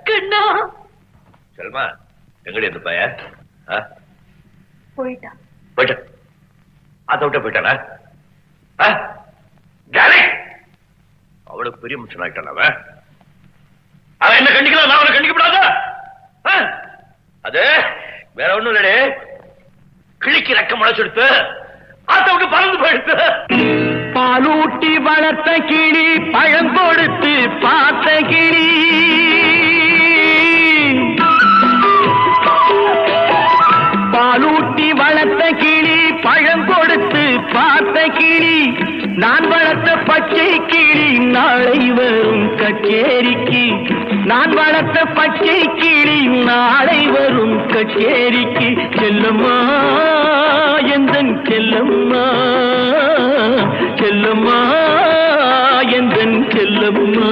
கண்ணா. செல்மா எங்கடி அந்த பையன்? போயிட்டான். போயிட்டான். அதை விட்ட போயிட்டானா? அவளுக்கு பெரிய மனுஷன் ஆயிட்டான். அவன் என்ன கண்டிக்கலாம், நான் அவனை கண்டிக்கப்படாத. அது வேற ஒண்ணும் இல்லடே, கிழிக்கு ரெக்க முளைச்செடுத்து ஆத்த விட்டு பறந்து போயிடுத்து. பாலூட்டி வளர்த்த கிளி பழம் கொடுத்து பார்த்த கிளி, பாலூட்டி வளர்த்த கிளி பழம் கொடுத்து பார்த்த கிளி, நான் வளர்த்த பச்சை கிளி நாளை வரும் கச்சேரிக்கு, நான் வளர்த்த பச்சை கிளி நாளை வரும் கச்சேரிக்கு. செல்லம்மா எந்தன் செல்லம்மா, செல்லம்மா எந்தன் செல்லம்மா.